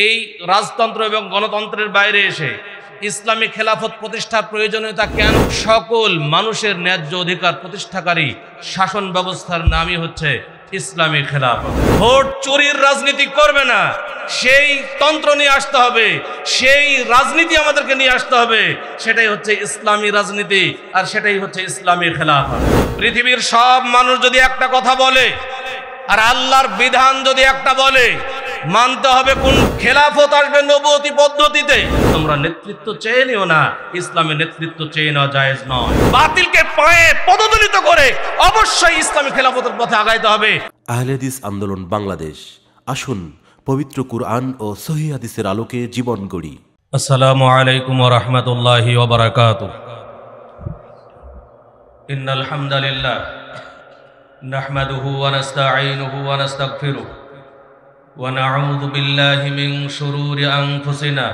এই রাজতন্ত্র এবং গণতন্ত্রের বাইরে এসে ইসলামী খেলাফত প্রতিষ্ঠার প্রয়োজনীয়তা কেন? সকল মানুষের ন্যায্য অধিকার প্রতিষ্ঠাকারী শাসন ব্যবস্থার নামই হচ্ছে ইসলামী খেলাফত। ভোট চুরির রাজনীতি করবে না, সেই তন্ত্র নিয়ে আসতে হবে, সেই রাজনীতি আমাদেরকে নিয়ে আসতে হবে। সেটাই হচ্ছে ইসলামী রাজনীতি, আর সেটাই হচ্ছে ইসলামী খেলাফত। পৃথিবীর সব মানুষ যদি একটা কথা বলে, আর আল্লাহর বিধান যদি একটা বলে, মানতে হবে কোন খেলাফত আসবে নবুয়তি পদ্ধতিতে। তোমরা নেতৃত্ব চেয়ে নিও না, ইসলামের নেতৃত্ব চেয়ে নেওয়া জায়েজ নয়। বাতিলকে পায়ে পদদলিত করে অবশ্যই ইসলামী খেলাফতের পথে আগাইতে হবে। আহলে হাদিস আন্দোলন বাংলাদেশ, আসুন পবিত্র কুরআন ও সহিহ হাদিসের আলোকে জীবন গড়ি। আসসালামু আলাইকুম ওয়া রাহমাতুল্লাহি ওয়া বারাকাতুহু। ইন্নাল হামদালিল্লাহ নাহমাদুহু ওয়া নাস্তাঈনুহু ওয়া নাস্তাগফিরুহু ওয়া নাউযু বিল্লাহি মিন শুরুরি আনফুসিনা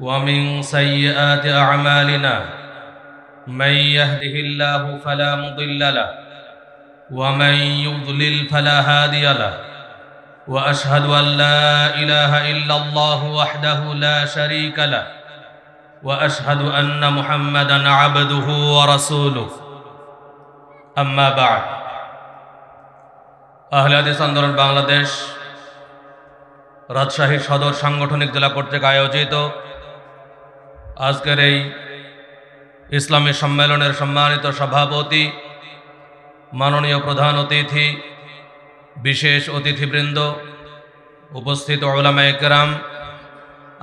ওয়া মিন সাইয়্যাতি আ'মালিনা মান ইয়াহদিহিল্লাহু ফালা মুদিল্লা লাহু ওয়া মান ইউদ্লিল ফালা হাদিয়া লাহু ওয়া আশহাদু আল লা ইলাহা ইল্লাল্লাহু ওয়াহদাহু লা শারীকা লাহু ওয়া আশহাদু আন্না মুহাম্মাদান আবদুহু ওয়া রাসূলুহু। আম্মা বা'দ। আহলে হাদিস আন্দোলন বাংলাদেশ রাজশাহী সদর সাংগঠনিক জেলা কর্তৃক আয়োজিত আজকের এই ইসলামী সম্মেলনের সম্মানিত সভাপতি, মাননীয় প্রধান অতিথি, বিশেষ অতিথিবৃন্দ, উপস্থিত উলামায়ে কেরাম,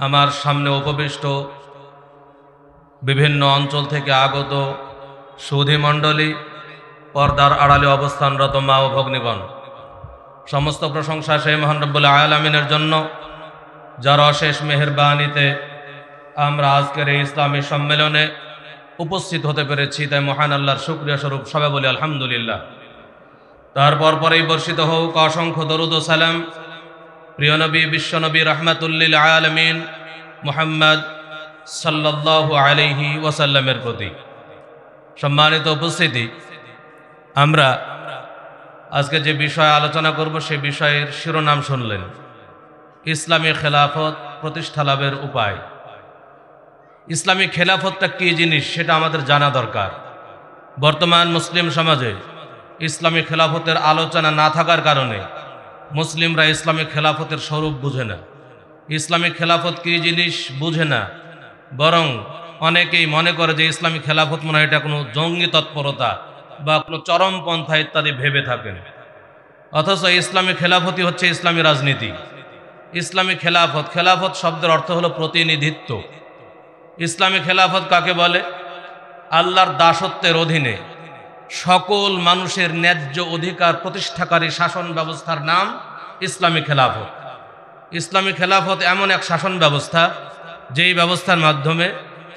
আমার সামনে উপবিষ্ট বিভিন্ন অঞ্চল থেকে আগত সুধী মণ্ডলী, পর্দার আড়ালে অবস্থানরত মা ও ভগ্নীগণ, সমস্ত প্রশংসা সেই মহান রব্বুল আলামিনের জন্য, যার অশেষ মেহেরবানিতে আমরা আজকের এই ইসলামী সম্মেলনে উপস্থিত হতে পেরেছি। তাই মহান আল্লাহর শুকরিয়া স্বরূপ সবাই বলি আলহামদুলিল্লাহ। তারপর পরেই বর্ষিত হোক অসংখ্য দরুদ ও সালাম প্রিয় নবী, বিশ্বনবী রাহমাতুল্লিল আলামিন মুহাম্মদ সাল্লাল্লাহু আলাইহি ওয়াসাল্লামের প্রতি। সম্মানিত উপস্থিতি, আমরা আজকে যে বিষয়ে আলোচনা করব সে বিষয়ের শিরোনাম শুনলেন, ইসলামী খেলাফত প্রতিষ্ঠা লাভের উপায়। ইসলামী খেলাফতটা কী জিনিস সেটা আমাদের জানা দরকার। বর্তমান মুসলিম সমাজে ইসলামী খেলাফতের আলোচনা না থাকার কারণে মুসলিমরা ইসলামী খেলাফতের স্বরূপ বুঝে না, ইসলামী খেলাফত কী জিনিস বুঝে না, বরং অনেকেই মনে করে যে ইসলামী খেলাফত মনে হয় এটা কোনো জঙ্গি তৎপরতা বা কোনো চরমপন্থা ইত্যাদি ভেবে থাকেন। অথচ ইসলামী খেলাফতই হচ্ছে ইসলামী রাজনীতি। ইসলামী খেলাফত, খেলাফত শব্দের অর্থ হলো প্রতিনিধিত্ব। ইসলামী খেলাফত কাকে বলে? আল্লাহর দাসত্বের অধীনে সকল মানুষের ন্যায্য অধিকার প্রতিষ্ঠাকারী শাসন ব্যবস্থার নাম ইসলামী খেলাফত। ইসলামী খেলাফত এমন এক শাসন ব্যবস্থা, যেই ব্যবস্থার মাধ্যমে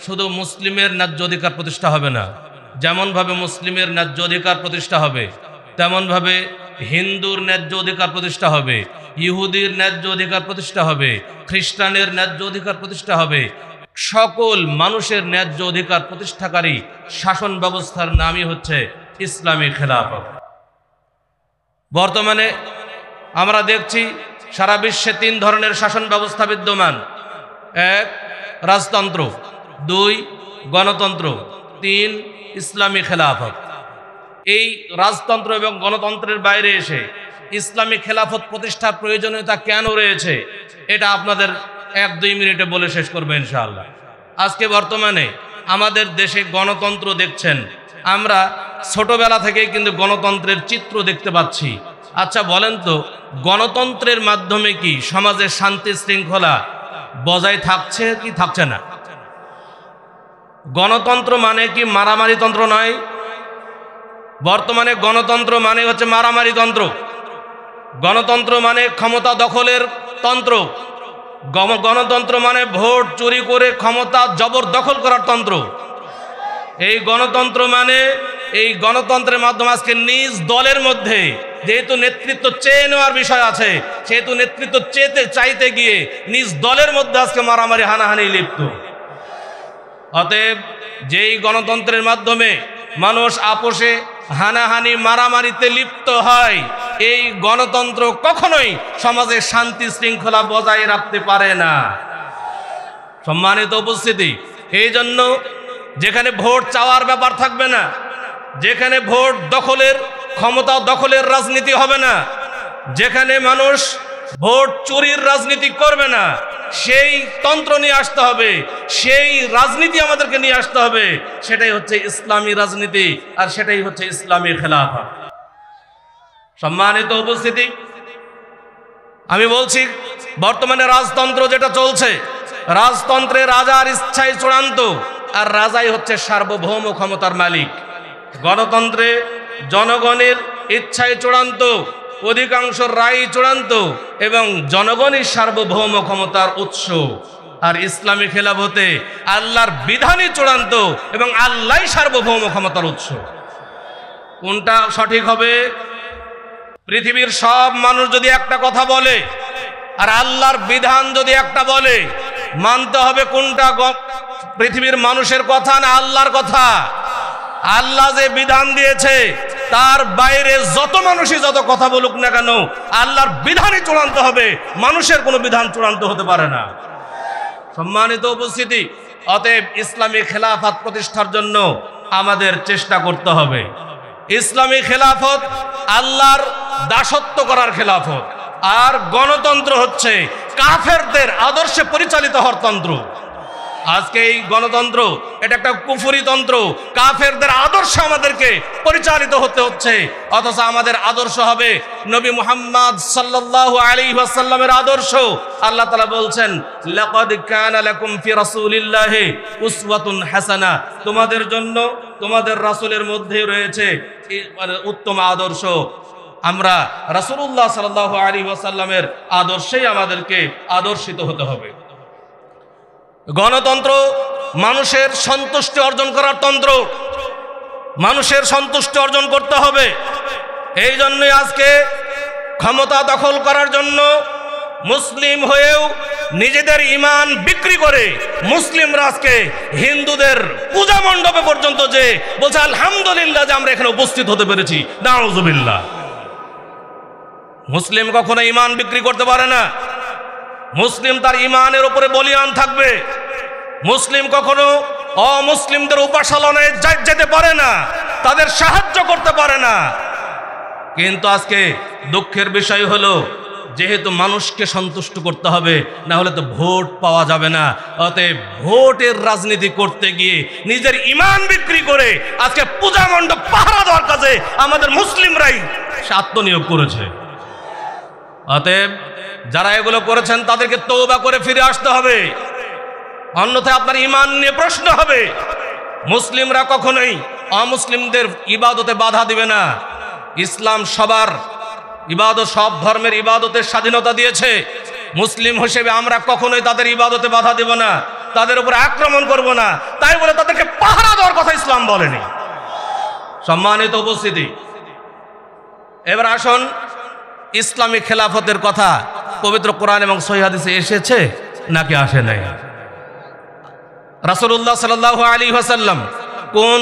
শুধু মুসলিমের ন্যায্য অধিকার প্রতিষ্ঠা হবে না, যেমনভাবে মুসলিমের ন্যায্য অধিকার প্রতিষ্ঠা হবে তেমনভাবে হিন্দুর ন্যায্য অধিকার প্রতিষ্ঠা হবে, ইহুদির ন্যায্য অধিকার প্রতিষ্ঠা হবে, খ্রিস্টানের ন্যায্য অধিকার প্রতিষ্ঠা হবে। সকল মানুষের ন্যায্য অধিকার প্রতিষ্ঠাকারী শাসন ব্যবস্থার নামই হচ্ছে ইসলামী খেলাফত। বর্তমানে আমরা দেখছি সারা বিশ্বে তিন ধরনের শাসন ব্যবস্থা বিদ্যমান। এক, রাজতন্ত্র; দুই, গণতন্ত্র; তিন, ইসলামী খেলাফত। এই রাজতন্ত্র এবং গণতন্ত্রের বাইরে এসে ইসলামী খেলাফত প্রতিষ্ঠার প্রয়োজনীয়তা কেন রয়েছে এটা আপনাদের 1-2 মিনিটে বলে শেষ করবো ইনশাআল্লাহ। আজকে বর্তমানে আমাদের দেশে গণতন্ত্র দেখছেন, আমরা ছোটবেলা থেকেই কিন্তু গণতন্ত্রের চিত্র দেখতে পাচ্ছি। আচ্ছা বলেন তো, গণতন্ত্রের মাধ্যমে কি সমাজের শান্তি শৃঙ্খলা বজায় থাকছে কি থাকছে না? গণতন্ত্র মানে কি মারামারি তন্ত্র নয়? বর্তমানে গণতন্ত্র মানে হচ্ছে মারামারি তন্ত্র। গণতন্ত্র মানে ক্ষমতা দখলের তন্ত্র। গণতন্ত্র মানে ভোট চুরি করে ক্ষমতা জবরদখল করার তন্ত্র। এই গণতন্ত্র মানে, এই গণতন্ত্রের মাধ্যমে আজকে নিজ দলের মধ্যে যেহেতু নেতৃত্ব চেয়ে নেওয়ার বিষয় আছে, সেহেতু নেতৃত্ব চাইতে গিয়ে নিজ দলের মধ্যে আজকে মারামারি হানাহানি লিপ্ত। অতএব যেই গণতন্ত্রের মাধ্যমে মানুষ আপোষে হানাহানি মারামারিতে লিপ্ত হয়, এই গণতন্ত্র কখনোই সমাজে শান্তি শৃঙ্খলা বজায় রাখতে পারে না। সম্মানিত উপস্থিতি, এই জন্য যেখানে ভোট চাওয়ার ব্যাপার থাকবে না, যেখানে ভোট দখলের ক্ষমতা দখলের রাজনীতি হবে না, যেখানে মানুষ ভোট চুরির রাজনীতি করবে না, সেই তন্ত্র নিয়ে আসতে হবে, সেই রাজনীতি আমাদেরকে নিয়ে আসতে হবে। সেটাই হচ্ছে ইসলামী রাজনীতি, আর সেটাই হচ্ছে ইসলামী খেলাফত। সম্মানিত উপস্থিতি, আমি বলছি বর্তমানে রাজতন্ত্র যেটা চলছে, রাজতন্ত্রে রাজার ইচ্ছাই চূড়ান্ত, আর রাজাই হচ্ছে সার্বভৌম ক্ষমতার মালিক। গণতন্ত্রে জনগণের ইচ্ছাই চূড়ান্ত, অধিকাংশ রায় চূড়ান্ত এবং জনগণই সার্বভৌম ক্ষমতার উৎস। আর ইসলামী খেলাফতে আল্লাহর বিধানই চূড়ান্ত এবং আল্লাহই সার্বভৌম ক্ষমতার উৎস। কোনটা সঠিক হবে? পৃথিবীর সব মানুষ যদি একটা কথা বলে আর আল্লাহর বিধান যদি একটা বলে, মানতে হবে কোনটা? পৃথিবীর মানুষের কথা না আল্লাহর কথা? আল্লাহ যে বিধান দিয়েছে তার বাইরে যত মানুষই যত কথা বলুক না কেন, আল্লাহর বিধানই চূড়ান্ত হবে, মানুষের কোনো বিধান চূড়ান্ত হতে পারে না। সম্মানিত উপস্থিতি, অতএব ইসলামী খেলাফত প্রতিষ্ঠার জন্য আমাদের চেষ্টা করতে হবে। ইসলামী খেলাফত আল্লাহর দাসত্ব করার খেলাফত, আর গণতন্ত্র হচ্ছে কাফেরদের আদর্শে পরিচালিত হওয়ার তন্ত্র। আজকে এই গণতন্ত্র এটা একটা কুফরি তন্ত্র, কাফেরদের আদর্শ আমাদেরকে পরিচালিত হতে হচ্ছে। অথচ আমাদের আদর্শ হবে নবী মুহাম্মদ সাল্লাল্লাহু আলাইহি ওয়াসাল্লামের আদর্শ। আল্লাহ তাআলা বলছেন, লাকাদ কানা লাকুম ফি রাসূলিল্লাহি উসওয়াতুন হাসানাহ, তোমাদের জন্য তোমাদের রাসূলের মধ্যে রয়েছে উত্তম আদর্শ। আমরা রাসূলুল্লাহ সাল্লাল্লাহু আলাইহি ওয়াসাল্লামের আদর্শেই আমাদেরকে আদর্শিত হতে হবে। গণতন্ত্র মানুষের সন্তুষ্টি অর্জন করার তন্ত্র, মানুষের সন্তুষ্টি অর্জন করতে হবে। এই জন্যই আজকে ক্ষমতা দখল করার জন্য মুসলিম হয়েও নিজেদের ঈমান বিক্রি করে মুসলিমরা আজকে হিন্দুদের পূজা মণ্ডপে পর্যন্ত যে বলছে আলহামদুলিল্লাহ যে আমরা এখানে উপস্থিত হতে পেরেছি, নাউজুবিল্লাহ। মুসলিম কখনো ঈমান বিক্রি করতে পারে না। মুসলিম তার ঈমানের উপরে বলিয়ান থাকবে। মুসলিম কখনো অমুসলিমদের উপাসনায় যেতে পারে না, তাদের সাহায্য করতে পারে না। কিন্তু আজকে দুঃখের বিষয় হলো, যেহেতু মানুষকে সন্তুষ্ট করতে হবে, না হলে তো ভোট পাওয়া যাবে না। অতএব ভোটের রাজনীতি করতে গিয়ে নিজের ঈমান বিক্রি করে আজকে পূজা মণ্ডপ পাহারা দেওয়ার কাজে আমাদের মুসলিমরাই আত্মনিয়োগ করেছে। অতএব যারা এগুলো করেছেন তাদেরকে তওবা করে ফিরে আসতে হবে, অন্যথায় আপনার ঈমান নিয়ে প্রশ্ন হবে। মুসলিমরা কখনোই অমুসলিমদের ইবাদতে বাধা দিবে না। ইসলাম সবার ইবাদত, সব ধর্মের ইবাদতের স্বাধীনতা দিয়েছে। মুসলিম হিসেবে আমরা কখনোই তাদের ইবাদতে বাধা দেব না, তাদের উপর আক্রমণ করব না। তাই বলে তাদেরকে পাহারা দেওয়ার কথা ইসলাম বলেনি। সম্মানিত উপস্থিতি, এবার আসুন, ইসলামী খেলাফতের কথা পবিত্র কোরআন এবং সহিহ হাদিসে এসেছে নাকি আসে নাই? রাসূলুল্লাহ সাল্লাল্লাহু আলাইহি ওয়াসাল্লাম কোন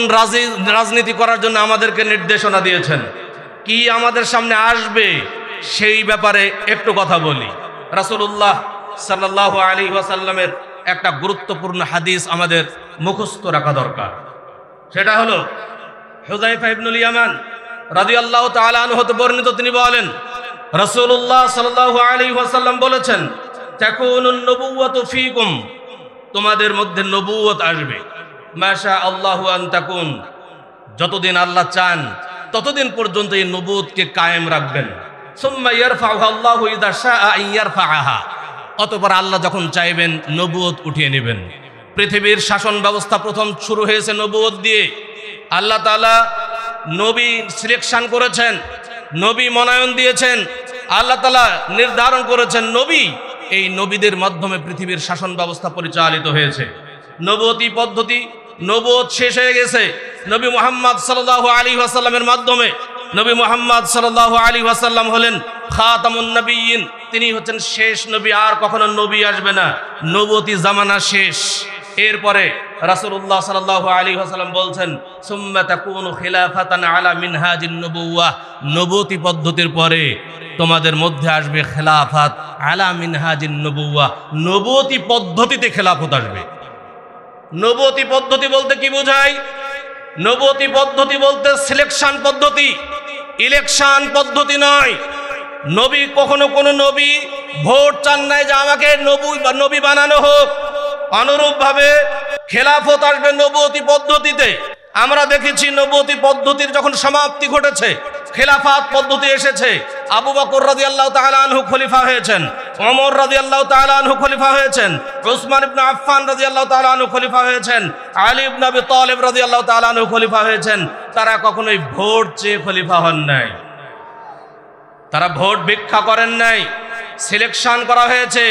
রাজনীতি করার জন্য আমাদেরকে নির্দেশনা দিয়েছেন, কি আমাদের সামনে আসবে সেই ব্যাপারে একটু কথা বলি। রাসূলুল্লাহ সাল্লাল্লাহু আলাইহি ওয়াসাল্লামের একটা গুরুত্বপূর্ণ হাদিস আমাদের মুখস্থ রাখা দরকার। সেটা হলো হুযায়ফা ইবনুল ইয়ামান রাদিয়াল্লাহু তাআলা আনহু হতে বর্ণিত, তিনি বলেন রাসূলুল্লাহ সাল্লাল্লাহু আলাইহি ওয়াসাল্লাম বলেছেন, তাকুনুন নবুওয়াতু ফীকুম, তোমাদের মধ্যে নবুয়ত আসবে, মাশা আল্লাহু আন তাকুন, যতদিন আল্লাহ চান ততদিন পর্যন্ত এই নবুয়তকে কায়েম রাখবেন। সুম্মা ইয়ারফাউহা আল্লাহু ইযা শাআ আন ইয়ারফাআহা, অতঃপর আল্লাহ যখন চাইবেন নবুয়ত উঠিয়ে নেবেন। পৃথিবীর শাসন ব্যবস্থা প্রথম শুরু হয়েছে নবুয়ত দিয়ে। আল্লাহ তাআলা নবী সিলেকশন করেছেন, নবী মনোনয়ন দিয়েছেন, আল্লাহ তাআলা নির্ধারণ করেছেন নবী। এই নবীদের মাধ্যমে পৃথিবীর শাসন ব্যবস্থা পরিচালিত হয়েছে। নবুয়তি পদ্ধতি, নবুয়ত শেষ হয়ে গেছে নবী মুহাম্মদ সাল্লাল্লাহু আলাইহি ওয়াসাল্লামের মাধ্যমে। নবী মুহাম্মদ সাল্লাল্লাহু আলাইহি ওয়াসাল্লাম হলেন খাতামুন নবিয়্যিন, তিনি হচ্ছেন শেষ নবী, আর কখনো নবী আসবে না। নবুয়তি জামানা শেষ। এরপরে রাসূলুল্লাহ সাল্লাল্লাহু আলাইহি ওয়াসাল্লাম বলছেন সুম্মা তাকুনু খিলাফাতান আলা মিনহাজিন নবুওয়াহ, নবুয়তি পদ্ধতির পরে তোমাদের মধ্যে আসবে খেলাফত আলা মিনহাজিন নবুওয়াহ, নবুয়তি পদ্ধতিতে খেলাফত আসবে। নবুয়তি পদ্ধতি বলতে কি বোঝায়? নবুয়তি পদ্ধতি বলতে সিলেকশন পদ্ধতি, ইলেকশন পদ্ধতি নয়। নবী কখনো কোনো নবী ভোট চান নাই যে আমাকে নবী বানানো হোক। অনুরূপভাবে খেলাফত আসবে নবুয়তি পদ্ধতিতে। আমরা দেখেছি নবুয়তি পদ্ধতির যখন সমাপ্তি ঘটেছে, খেলাফত পদ্ধতি এসেছে। আবু বকর রাদিয়াল্লাহু তাআলা আনহু খলিফা হয়েছেন, ওমর রাদিয়াল্লাহু তাআলা আনহু খলিফা হয়েছেন, উসমান ইবনে আফফান রাদিয়াল্লাহু তাআলা আনহু খলিফা হয়েছেন, আলী ইবনে আবি তালিব রাদিয়াল্লাহু তাআলা আনহু খলিফা হয়েছেন। তারা কখনোই ভোট চেয়ে খলিফা হন নাই, তারা ভোট ভিক্ষা করেন নাই, সিলেকশন করা হয়েছে,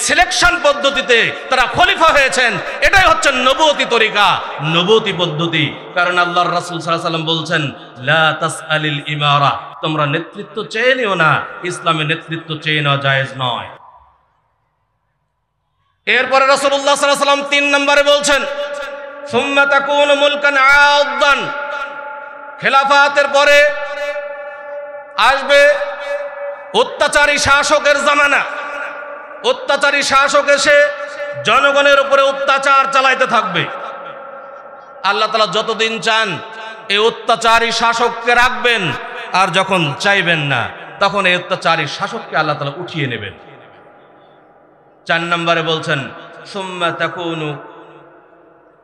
সিলেকশন পদ্ধতিতে তারা খলিফা হয়েছেন। এটাই হচ্ছে নবুয়তি তরিকা, নবুয়তি পদ্ধতি। কারণ আল্লাহর রাসূল সাল্লাল্লাহু আলাইহি ওয়াসাল্লাম বলছেন লা তাসআলিল ইমারা, তোমরা নেতৃত্ব চেয়ে নিও না, ইসলামে নেতৃত্ব চেয়ে নেওয়া জায়েজ নয়। এরপরে রাসূলুল্লাহ সাল্লাল্লাহু আলাইহি ওয়াসাল্লাম 3 নম্বরে বলছেন সুম্মা তাকুনু মুলকান আদান, খেলাফতের পরে আসবে অত্যাচারী শাসকের জামানা। অত্যাচারী শাসক এসে জনগণের উপরে অত্যাচার চালাইতে থাকবে। আল্লাহ তাআলা যতদিন চান এই অত্যাচারী শাসককে রাখবেন, আর যখন চাইবেন না তখন এই অত্যাচারী শাসককে আল্লাহ তাআলা উঠিয়ে নেবেন। 4 নম্বরে বলছেন সুম্মা তাকুনু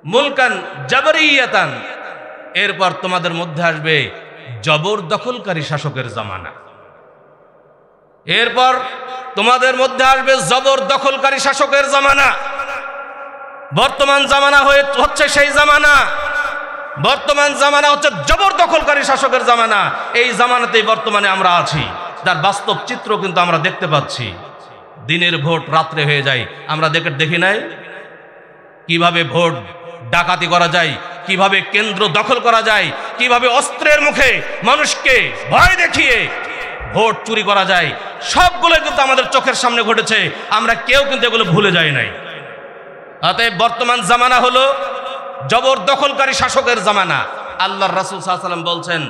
মুলকান জাবরিয়াতান, এরপর তোমাদের মধ্যে আসবে জবরদখলকারী শাসকের জামানা। এরপর তোমাদের মধ্যে আসবে জবরদখলকারী শাসকের জামানা। বর্তমান জামানা হচ্ছে সেই জামানা, বর্তমান জামানা হচ্ছে জবরদখলকারী শাসকের জামানা। এই জামানাতেই বর্তমানে আমরা আছি, যার বাস্তব চিত্র কিন্তু আমরা দেখতে পাচ্ছি। দিনের ভোট রাত্রে হয়ে যায়, আমরা দেখি নাই কিভাবে ভোট ডাকাতি করা যায়, কিভাবে কেন্দ্র দখল করা যায়, কিভাবে অস্ত্রের মুখে মানুষকে ভয় দেখিয়ে ভোট চুরি করা যায়। সবগুলো কিন্তু আমাদের চোখের সামনে ঘটেছে, আমরা কেউ কিন্তু এগুলো ভুলে যাই নাই। অতএব বর্তমান জামানা হলো জবরদখলকারী শাসকের জামানা। আল্লাহর রাসূল সাল্লাল্লাহু আলাইহি ওয়াসাল্লাম বলছেন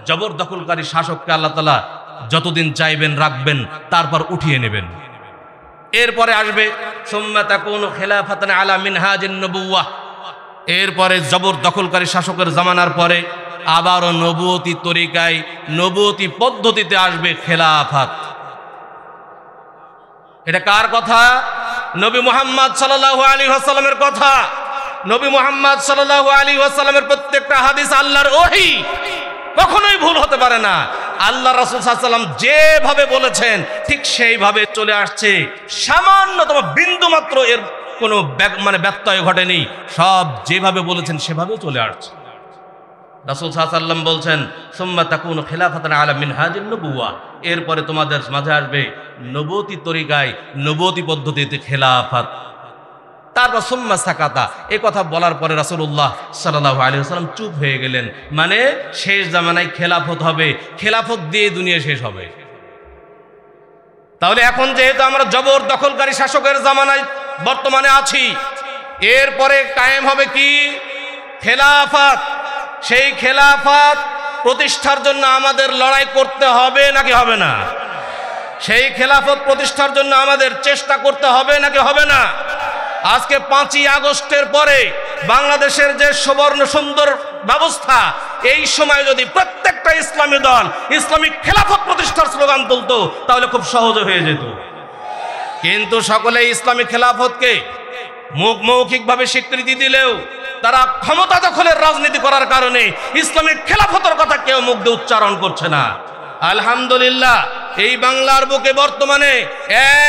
জবরদখলকারী শাসককে আল্লাহ তাআলা যতদিন চাইবেন রাখবেন, তারপর উঠিয়ে নেবেন। এরপরে আসবে সুম্মা তাকুনু খিলাফাতান আলা মিনহাজিন নবুওয়াহ, এরপরে জবরদখলকারী শাসকের জামানার পরে আবারও নবুয়তি তরিকায়, নবুয়তি পদ্ধতিতে আসবে খেলাফত। এটা কার কথা? নবী মুহাম্মদ সাল্লাল্লাহু আলাইহি ওয়াসাল্লামের কথা। নবী মুহাম্মদ সাল্লাল্লাহু আলাইহি ওয়াসাল্লামের প্রত্যেকটা হাদিস আল্লাহর ওহী, কখনোই ভুল হতে পারে না। আল্লাহ রাসূল সাল্লাল্লাহু আলাইহি ওয়াসাল্লাম যেভাবে বলেছেন ঠিক সেইভাবে চলে আসছে, সামান্যতম বিন্দু মাত্র এর কোনো ব্যত্যয় ঘটেনি। সব যেভাবে বলেছেন সেভাবে চলে আসছে। রাসূল সাল্লাল্লাহু আলাইহি ওয়াসাল্লাম বলছেন সুম্মা তাকুনু খিলাফাতান আলা মিনহাজিন নবুওয়াহ, এরপরে তোমাদের মাঝে আসবে নবুয়তি তরিকায়, নবুয়তি পদ্ধতিতে খেলাফত। তারপর সুম্মা সাকাতা, এই কথা বলার পরে রাসূলুল্লাহ সাল্লাল্লাহু আলাইহি ওয়াসাল্লাম চুপ হয়ে গেলেন। মানে শেষ জামানায় খেলাফত হবে, খেলাফত দিয়ে দুনিয়া শেষ হবে। তাহলে এখন যেহেতু আমরা জবরদখলকারী শাসকের জামানায় বর্তমানে আছি, এরপরে কায়েম হবে কি? খেলাফত। সেই খেলাফত প্রতিষ্ঠার জন্য আমাদের লড়াই করতে হবে নাকি হবে না? সেই খেলাফত প্রতিষ্ঠার জন্য আমাদের চেষ্টা করতে হবে নাকি হবে না? আজকে 5ই আগস্টের পরে বাংলাদেশের যে সুবর্ণ সুন্দর ব্যবস্থা, এই সময় যদি প্রত্যেকটা ইসলামী দল ইসলামিক খেলাফত প্রতিষ্ঠার স্লোগান তুলতো তাহলে খুব সহজে হয়ে যেত। কিন্তু সকলে ইসলামিক খেলাফতকে মৌখিকভাবে স্বীকৃতি দিলেও তারা ক্ষমতা দখলের রাজনীতি করার কারণে ইসলামিক খেলাফতের কথা কেউ মুখ দিয়ে উচ্চারণ করছে না। আলহামদুলিল্লাহ, এই বাংলার বুকে বর্তমানে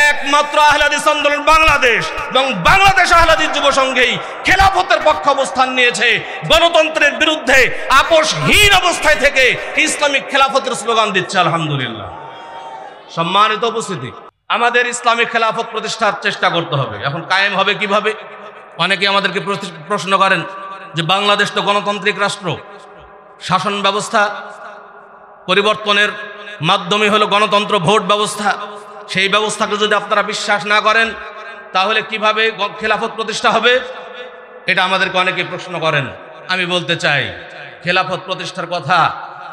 একমাত্র আহলে হাদিস আন্দোলন বাংলাদেশ এবং বাংলাদেশ আহলে হাদিস যুব সংঘেই খেলাফতের পক্ষে অবস্থান নিয়েছে। গণতন্ত্রের বিরুদ্ধে আপোষহীন অবস্থায় থেকে ইসলামিক খেলাফতের স্লোগান দিচ্ছে। আলহামদুলিল্লাহ। সম্মানিত উপস্থিতি, আমাদের ইসলামিক খেলাফত প্রতিষ্ঠার চেষ্টা করতে হবে। এখন কায়েম হবে কিভাবে? অনেকে আমাদেরকে প্রশ্ন করেন যে বাংলাদেশ তো গণতান্ত্রিক রাষ্ট্র, শাসন ব্যবস্থা পরিবর্তনের মাধ্যমে হলো গণতন্ত্র, ভোট ব্যবস্থা। সেই ব্যবস্থাকে যদি আপনারা বিশ্বাস না করেন তাহলে কিভাবে খেলাফত প্রতিষ্ঠা হবে? এটা আমাদেরকে অনেকে প্রশ্ন করেন। আমি বলতে চাই, খেলাফত প্রতিষ্ঠার কথা,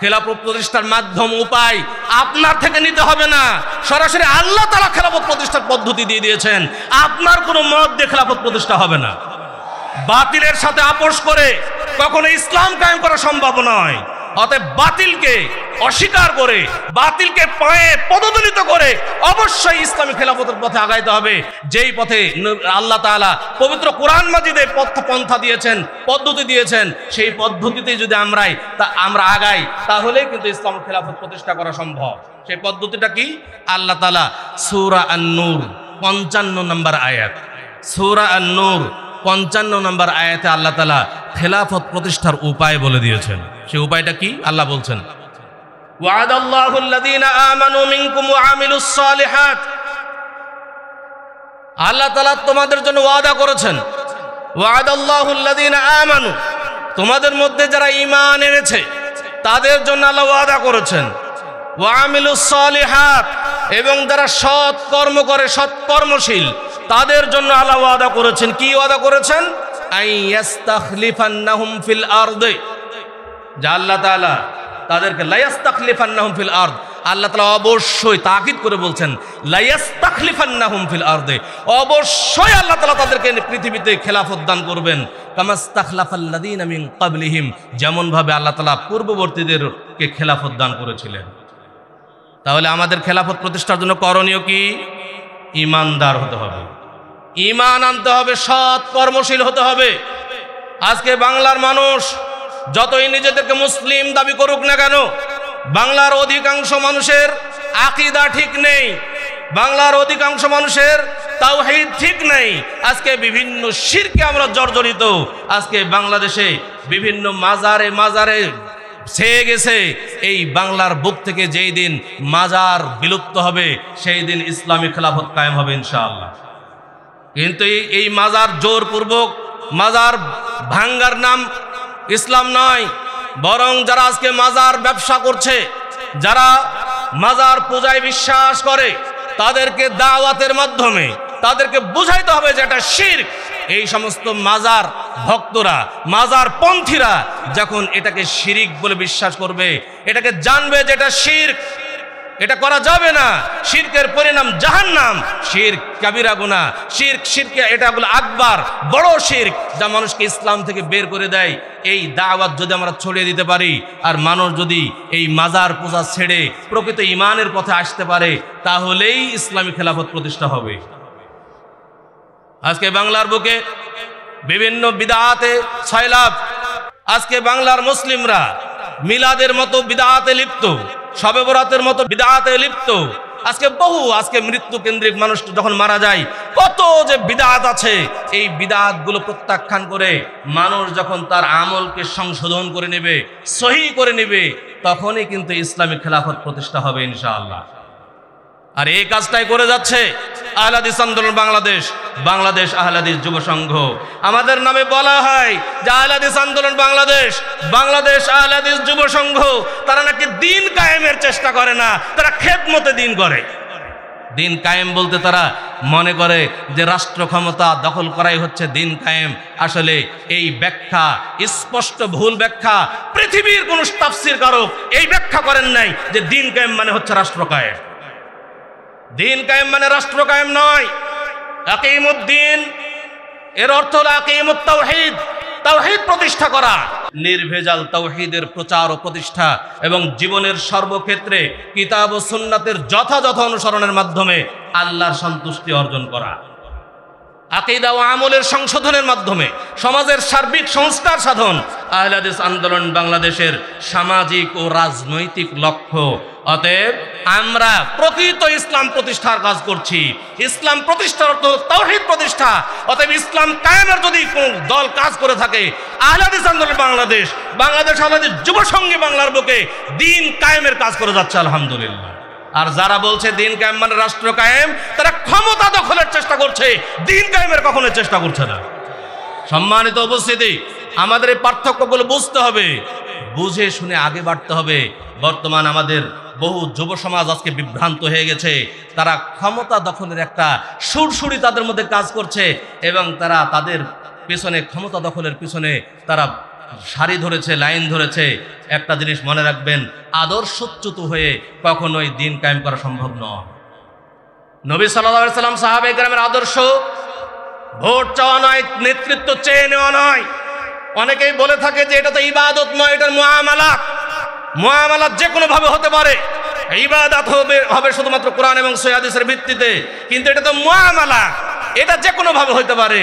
খেলাফত প্রতিষ্ঠার মাধ্যম উপায় আপনার থেকে নিতে হবে না, সরাসরি আল্লাহ তাআলা খেলাফত প্রতিষ্ঠার পদ্ধতি দিয়ে দিয়েছেন। আপনার কোনো মত দিয়ে খেলাফত প্রতিষ্ঠা হবে না। বাতিলের সাথে আপোষ করে কখনো ইসলাম কায়েম করা সম্ভব নয়। অতএব বাতিলকে অস্বীকার করে, বাতিলকে পায়ে পদদলিত করে অবশ্যই ইসলামী খেলাফতের পথে আগাইতে হবে, যেই পথে আল্লাহ তাআলা পবিত্র কোরআন মাজিদে পন্থা দিয়েছেন, পদ্ধতি দিয়েছেন। সেই পদ্ধতিতে যদি আমরা আগাই, তাহলেই কিন্তু ইসলাম খেলাফত প্রতিষ্ঠা করা সম্ভব। সেই পদ্ধতিটা কি? আল্লাহ তাআলা সূরা আন-নূর 55 নম্বর আয়াত, সূরা আন-নূর 55 নম্বর আয়াতে আল্লাহ তাআলা খেলাফত প্রতিষ্ঠার উপায় বলে দিয়েছেন। সেই উপায়টা কি? আল্লাহ বলছেন, ওয়াদাল্লাহুল্লাযীনা আমানু মিনকুম ওয়া আমিলুস সালিহাত। আল্লাহ তাআলা তোমাদের জন্য ওয়াদা করেছেন, ওয়াদাল্লাহুল্লাযীনা আমানু, তোমাদের মধ্যে যারা ঈমান এনেছে তাদের জন্য আল্লাহ ওয়াদা করেছেন, ওয়া আমিলুস সালিহাত, এবং যারা সৎ কর্ম করে, সৎ কর্মশীল, তাদের জন্য আল্লাহ ওয়াদা করেছেন। কি ওয়াদা করেছেন? আইয়াস্তাখলিফান্নাহুম ফিল আরদি, যা আল্লাহ তাআলা তাদেরকে লায়াস্তাখলিফান্নাহুম ফিল আরদ, আল্লাহ তাআলা অবশ্যই তাকিদ করে বলছেন লায়াস্তাখলিফান্নাহুম ফিল আরদি, অবশ্যই আল্লাহ তাআলা তাদেরকে পৃথিবীতে খেলাফত দান করবেন। কামাস্তাখলাফাল্লাযীনা মিন ক্বাবলিহিম, যেমন ভাবে আল্লাহ তাআলা পূর্ববর্তীদেরকে খেলাফত দান করেছিলেন। তাহলে আমাদের খেলাফত প্রতিষ্ঠার জন্য করণীয় কি? ঈমানদার হতে হবে, ঈমান আনতে হবে, সৎ কর্মশীল হতে হবে। আজকে বাংলার মানুষ যতই নিজেদেরকে মুসলিম দাবি করুক না কেন, বাংলার অধিকাংশ মানুষের আকীদা ঠিক নেই, বাংলার অধিকাংশ মানুষের তাওহীদ ঠিক নেই। আজকে বিভিন্ন শিরকে আমরা জর্জরিত। আজকে বাংলাদেশে বিভিন্ন মাজারে ছেয়ে গেছে। এই বাংলার বুক থেকে যেই দিন মাজার বিলুপ্ত হবে, সেই দিন ইসলামী খেলাফত কায়েম হবে ইনশাআল্লাহ। কিন্তু এই মাজার জোরপূর্বক মাজার ভাঙ্গার নাম ইসলাম নয়, বরং যারা আজকে মাজার ব্যবসা করছে, যারা মাজার পূজায় বিশ্বাস করে, তাদেরকে দাওয়াতের মাধ্যমে তাদেরকে বুঝাইতে হবে যে এটা শিরক। এই সমস্ত মাজার ভক্তরা, মাজার পন্থীরা যখন এটাকে শিরক বলে বিশ্বাস করবে, এটাকে জানবে যে এটা শিরক, এটা করা যাবে না, শিরকের পরিণাম জাহান্নাম, শিরক কাবিরা গুনাহ, শিরকে এটা হলো আকবার, বড় শিরক, যা মানুষকে ইসলাম থেকে বের করে দেয়। এই দাওয়াত যদি আমরা ছড়িয়ে দিতে পারি, আর মানুষ যদি এই মাজার পূজা ছেড়ে প্রকৃত ঈমানের পথে আসতে পারে, তাহলেই ইসলামী খেলাফত প্রতিষ্ঠা হবে। আজকে বাংলার বুকে বিভিন্ন বিদআতে সয়লাব। আজকে বাংলার মুসলিমরা মিলাদের মতো বিদআতে লিপ্ত, শবে বরাতের মতো বিদআতে লিপ্ত। আজকে মৃত্যু কেন্দ্রিক মানুষ যখন মারা যায়, কত যে বিদআত আছে, এই বিদআতগুলো প্রত্যাখ্যান করে মানুষ যখন তার আমলকে সংশোধন করে নেবে, সহি করে নেবে, তখনই কিন্তু ইসলামী খেলাফত প্রতিষ্ঠা হবে ইনশাআল্লাহ। আর এই কাজটাই করে যাচ্ছে আহলে হাদিস আন্দোলন বাংলাদেশ, বাংলাদেশ আহলে হাদিস যুব সংঘ। আমাদের নামে বলা হয় যে আহলে হাদিস আন্দোলন বাংলাদেশ, বাংলাদেশ আহলে হাদিস যুব সংঘ। তারা নাকি দিন কায়েমের চেষ্টা করে না, তারা খেদমতে দিন করে। দিন কায়েম বলতে তারা মনে করে যে রাষ্ট্র ক্ষমতা দখল করাই হচ্ছে দিন কায়েম। আসলে এই ব্যাখ্যা স্পষ্ট ভুল ব্যাখ্যা। পৃথিবীর কোন তাফসীর কারক এই ব্যাখ্যা করেন নাই যে দিন কায়েম মানে হচ্ছে রাষ্ট্র কায়েম। দিন কায়েম মানে রাষ্ট্র কায়েম নয়। আকিমুদ্দিন এর অর্থ হলো আকিমুত তাওহীদ, তাওহীদ প্রতিষ্ঠা করা, নির্ভেজাল তাওহীদের প্রচার ও প্রতিষ্ঠা, এবং জীবনের সর্বক্ষেত্রে কিতাব ও সুন্নাতের যথাযথ অনুসরণের মাধ্যমে আল্লাহর সন্তুষ্টি অর্জন করা। আকীদা ও আমলের সংশোধনের মাধ্যমে সমাজের সার্বিক সংস্কার সাধন আহলে হাদিস আন্দোলন বাংলাদেশের সামাজিক ও রাজনৈতিক লক্ষ্য। অতএব আমরা প্রকৃত ইসলাম প্রতিষ্ঠার কাজ করছি। ইসলাম প্রতিষ্ঠার অর্থ তাওহীদ প্রতিষ্ঠা। অতএব ইসলাম কায়েমের যদি কোন দল কাজ করে থাকে, আহলে হাদিস আন্দোলন বাংলাদেশ, বাংলাদেশ আহলে হাদিস যুব সংঘ বাংলার বুকে দিন কায়েমের কাজ করে যাচ্ছে আলহামদুলিল্লাহ। আর যারা বলছে দিন কায়েম মানে রাষ্ট্র কায়েম, তারা ক্ষমতা দখলের চেষ্টা করছে, দিন কায়েমের কখনো চেষ্টা করছে না। সম্মানিত উপস্থিতি, আমাদের এই পার্থক্যগুলো বুঝতে হবে, বুঝে শুনে আগে বাড়তে হবে। বর্তমান আমাদের বহু যুব সমাজ আজকে বিভ্রান্ত হয়ে গেছে। তারা ক্ষমতা দখলের একটা সুরসুরি তাদের মধ্যে কাজ করছে, এবং তারা তাদের পেছনে ক্ষমতা দখলের পিছনে তারা সারি ধরেছে, লাইন ধরেছে। একটা জিনিস মনে রাখবেন, আদর্শচ্যুত হয়ে কখনোই দিন কায়েম করা সম্ভব নয়। নবী সাল্লাল্লাহু আলাইহি সাল্লাম সাহাবায়ে কেরামের আদর্শ ভোট চাওয়া নয়, নেতৃত্ব চেয়ে নেওয়া নয়। অনেকেই বলে থাকে যে এটা তো ইবাদত নয়, এটা মুআমালাত। মুআমালাত যে কোনো ভাবে হতে পারে, ইবাদত হবে শুধুমাত্র কোরআন এবং সহিহ হাদিসের ভিত্তিতে, কিন্তু এটা তো মুআমালাত, এটা যে কোনো ভাবে হতে পারে।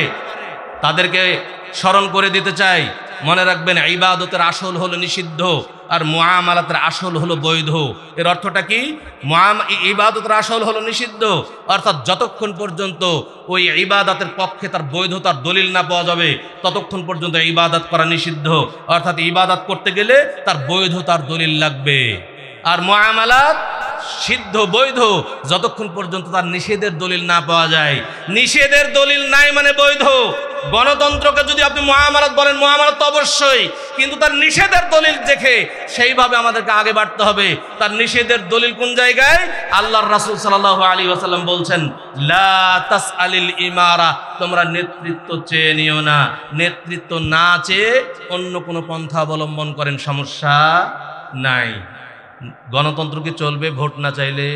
তাদেরকে স্মরণ করে দিতে চাই, মনে রাখবেন ইবাদতের আসল হলো নিষিদ্ধ আর মুআমালাতের আসল হলো বৈধ। এর অর্থটা কি? ইবাদতের আসল হলো নিষিদ্ধ, অর্থাৎ যতক্ষণ পর্যন্ত ওই ইবাদতের পক্ষে তার বৈধতার দলিল না পাওয়া যাবে ততক্ষণ পর্যন্ত ইবাদত করা নিষিদ্ধ, অর্থাৎ ইবাদত করতে গেলে তার বৈধতার দলিল লাগবে। আর মুআমালাত সিদ্ধ বৈধ যতক্ষণ পর্যন্ত তার নিষেধের দলিল না পাওয়া যায়। নিষেধের দলিল নাই মানে বৈধ। গণতন্ত্রকে যদি আপনি মুআমালাত বলেন, মুআমালাত তো অবশ্যই, কিন্তু তার নিষেধের দলিল দেখে সেইভাবে আমাদেরকে আগে বাড়তে হবে। তার নিষেধের দলিল কোন জায়গায়? আল্লাহর রাসূল সাল্লাল্লাহু আলাইহি ওয়াসাল্লাম বলছেন, লা তাসআলিল ইমারা, তোমরা নেতৃত্ব চেয়ে নিও না। নেতৃত্ব না চেয়ে অন্য কোনো পন্থা অবলম্বন করেন, সমস্যা নাই। গণতন্ত্র কি চলবে ভোট না চাইলে?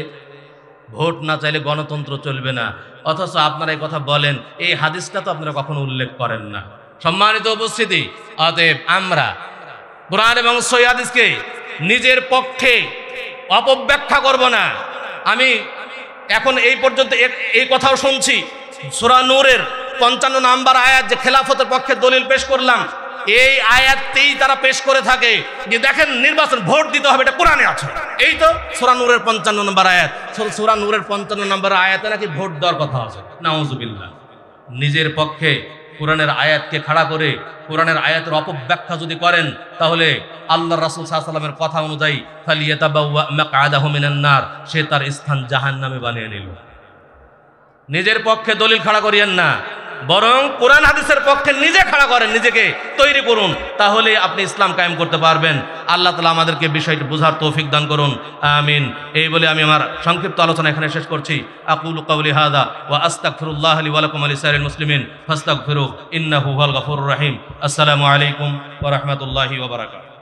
ভোট না চাইলে গণতন্ত্র চলবে না। অথচ আপনারা এই কথা বলেন, এই হাদিসটা তো আপনারা কখনো উল্লেখ করেন না। সম্মানিত উপস্থিতি, অতএব আমরা কোরআন এবং সহিহ হাদিসকে নিজের পক্ষে অপব্যাখ্যা করব না। আমি এখন এই পর্যন্ত এই কথাও শুনছি, সূরা নূরের 55 নম্বর আয়াত যে খেলাফতের পক্ষে দলিল পেশ করলাম, এই আয়াততেই তারা পেশ করে থাকে যে দেখেন নির্বাচন ভোট দিতে হবে, এটা কোরআনে আছে। এই তো সূরা নূরের 55 নম্বর আয়াত, সূরা নূরের 55 নম্বর আয়াতে নাকি ভোট দেওয়ার কথা আছে। নাউজুবিল্লাহ। নিজের পক্ষে কোরআনের আয়াতকে খাড়া করে কোরআনের আয়াতের অপব্যাখ্যা যদি করেন, তাহলে আল্লাহর রাসূল সাল্লাল্লাহু আলাইহি ওয়াসাল্লামের কথা অনুযায়ী ফালিয়াতাবাওয়া মাকআদাহু মিনান নার, সে তার স্থান জাহান্নামে বানিয়ে নিল। নিজের পক্ষে দলিল খাড়া করিয়েন না, বরং কোরআন হাদিসের পক্ষে নিজে খাড়া করেন, নিজেকে তৈরি করুন, তাহলে আপনি ইসলাম কায়েম করতে পারবেন। আল্লাহ তাআলা আমাদেরকে বিষয়টি বোঝার তৌফিক দান করুন, আমিন। এই বলে আমি আমার সংক্ষিপ্ত আলোচনা এখানে শেষ করছি। আকুলু কাওলি হাযা ওয়া আস্তাগফিরুল্লাহ লি ওয়া লাকুম ওয়া লিসাইরিল মুসলিমিন ফাস্তাগফিরু ইন্নাহু হুয়াল গফুরুর রহিম। আসসালামু আলাইকুম ওয়া রাহমাতুল্লাহি ওয়া বারাকাতুহু।